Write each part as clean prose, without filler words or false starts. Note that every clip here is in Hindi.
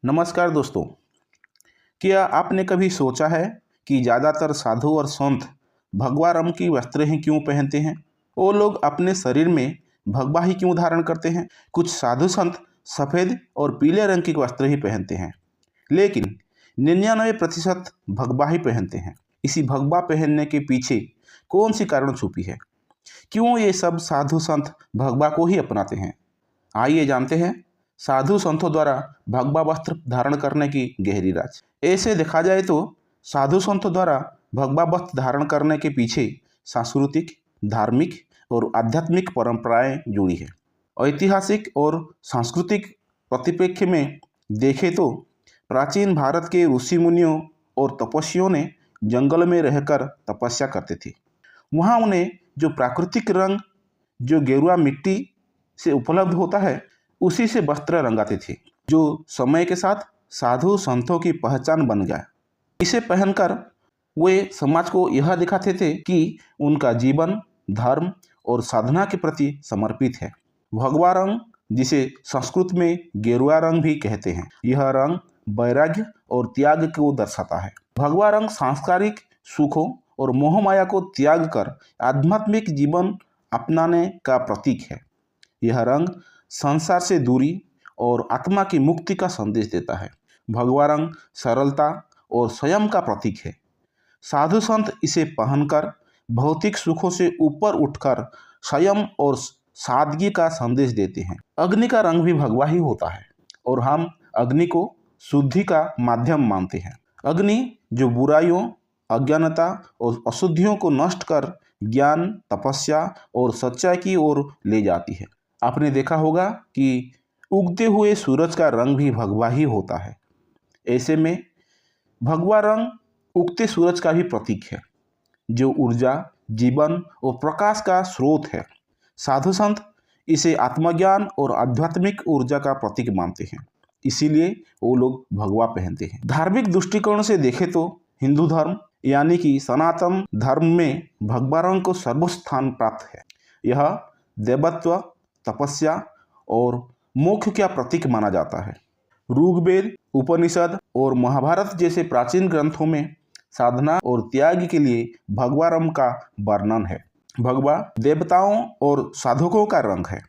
नमस्कार दोस्तों। क्या आपने कभी सोचा है कि ज़्यादातर साधु और संत भगवा रंग की वस्त्र ही क्यों पहनते हैं? वो लोग अपने शरीर में भगवा ही क्यों धारण करते हैं? कुछ साधु संत सफ़ेद और पीले रंग की वस्त्र ही पहनते हैं, लेकिन 99% भगवा ही पहनते हैं। इसी भगवा पहनने के पीछे कौन सी कारण छुपी है? क्यों ये सब साधु संत भगवा को ही अपनाते हैं? आइए जानते हैं साधु संतों द्वारा भगवा वस्त्र धारण करने की गहरी राज। ऐसे देखा जाए तो साधु संतों द्वारा भगवा वस्त्र धारण करने के पीछे सांस्कृतिक, धार्मिक और आध्यात्मिक परंपराएं जुड़ी है। ऐतिहासिक और सांस्कृतिक परिप्रेक्ष्य में देखें तो प्राचीन भारत के ऋषि मुनियों और तपस्वियों ने जंगल में रहकर तपस्या करते थे। वहाँ उन्हें जो प्राकृतिक रंग, जो गेरुआ मिट्टी से उपलब्ध होता है, उसी से वस्त्र रंगाते थे, जो समय के साथ साधु संतों की पहचान बन गया। इसे पहनकर वे समाज को यह दिखाते थे कि उनका जीवन धर्म और साधना के प्रति समर्पित है। भगवा रंग, जिसे संस्कृत में गेरुआ रंग भी कहते हैं, यह रंग वैराग्य और त्याग को दर्शाता है। भगवा रंग सांसारिक सुखों और मोहमाया को त्याग कर आध्यात्मिक जीवन अपनाने का प्रतीक है। यह रंग संसार से दूरी और आत्मा की मुक्ति का संदेश देता है। भगवा रंग सरलता और संयम का प्रतीक है। साधु संत इसे पहनकर भौतिक सुखों से ऊपर उठकर संयम और सादगी का संदेश देते हैं। अग्नि का रंग भी भगवा ही होता है और हम अग्नि को शुद्धि का माध्यम मानते हैं। अग्नि जो बुराइयों, अज्ञानता और अशुद्धियों को नष्ट कर ज्ञान, तपस्या और सच्चाई की ओर ले जाती है। आपने देखा होगा कि उगते हुए सूरज का रंग भी भगवा ही होता है। ऐसे में भगवा रंग उगते सूरज का भी प्रतीक है, जो ऊर्जा, जीवन और प्रकाश का स्रोत है। साधु संत इसे आत्मज्ञान और आध्यात्मिक ऊर्जा का प्रतीक मानते हैं, इसीलिए वो लोग भगवा पहनते हैं। धार्मिक दृष्टिकोण से देखें तो हिंदू धर्म यानी कि सनातन धर्म में भगवा रंग को सर्वोच्च स्थान प्राप्त है। यह देवत्व, तपस्या और मोक्ष का प्रतीक माना जाता है। ऋग्वेद, उपनिषद और महाभारत जैसे प्राचीन ग्रंथों में साधना और त्याग के लिए भगवा रंग का वर्णन है। भगवा देवताओं और साधकों का रंग है।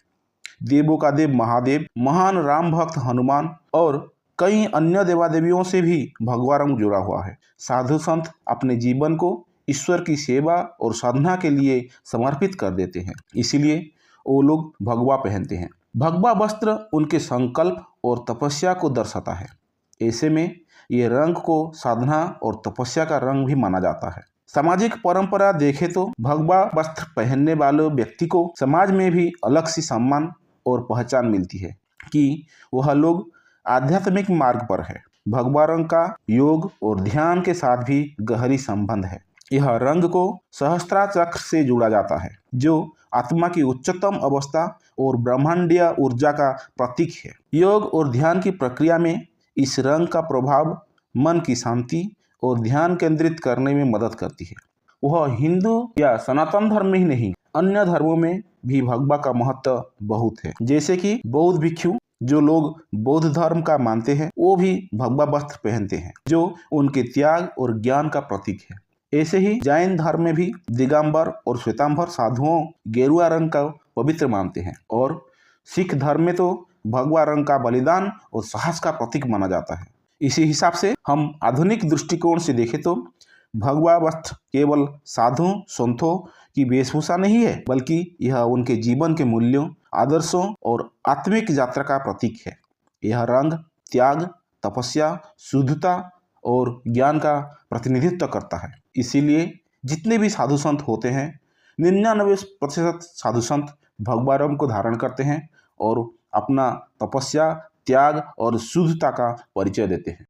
देवों का देव महादेव, महान राम भक्त हनुमान और कई अन्य देवादेवियों से भी भगवा रंग जुड़ा हुआ है। साधु संत अपने जीवन को ईश्वर की सेवा और साधना के लिए समर्पित कर देते हैं, इसीलिए वो लोग भगवा पहनते हैं। भगवा वस्त्र उनके संकल्प और तपस्या को दर्शाता है। ऐसे में ये रंग को साधना और तपस्या का रंग भी माना जाता है। सामाजिक परंपरा देखें तो भगवा वस्त्र पहनने वाले व्यक्ति को समाज में भी अलग सी सम्मान और पहचान मिलती है कि वह लोग आध्यात्मिक मार्ग पर है। भगवा रंग का योग और ध्यान के साथ भी गहरी संबंध है। यह रंग को सहस्त्रा चक्र से जोड़ा जाता है, जो आत्मा की उच्चतम अवस्था और ब्रह्मांडीय ऊर्जा का प्रतीक है। योग और ध्यान की प्रक्रिया में इस रंग का प्रभाव मन की शांति और ध्यान केंद्रित करने में मदद करती है। वह हिंदू या सनातन धर्म में ही नहीं, अन्य धर्मों में भी भगवा का महत्व बहुत है। जैसे कि बौद्ध भिक्षु, जो लोग बौद्ध धर्म का मानते हैं, वो भी भगवा वस्त्र पहनते हैं, जो उनके त्याग और ज्ञान का प्रतीक है। ऐसे ही जैन धर्म में भी दिगंबर और श्वेतांबर साधुओं गेरुआ रंग का पवित्र मानते हैं, और सिख धर्म में तो भगवा रंग का बलिदान और साहस का प्रतीक माना जाता है। इसी हिसाब से हम आधुनिक दृष्टिकोण से देखें तो भगवा वस्त्र केवल साधु संतों की वेशभूषा नहीं है, बल्कि यह उनके जीवन के मूल्यों, आदर्शों और आत्मिक यात्रा का प्रतीक है। यह रंग त्याग, तपस्या, शुद्धता और ज्ञान का प्रतिनिधित्व करता है। इसीलिए जितने भी साधु संत होते हैं, 99% साधु संत भगवा रंग को धारण करते हैं और अपना तपस्या, त्याग और शुद्धता का परिचय देते हैं।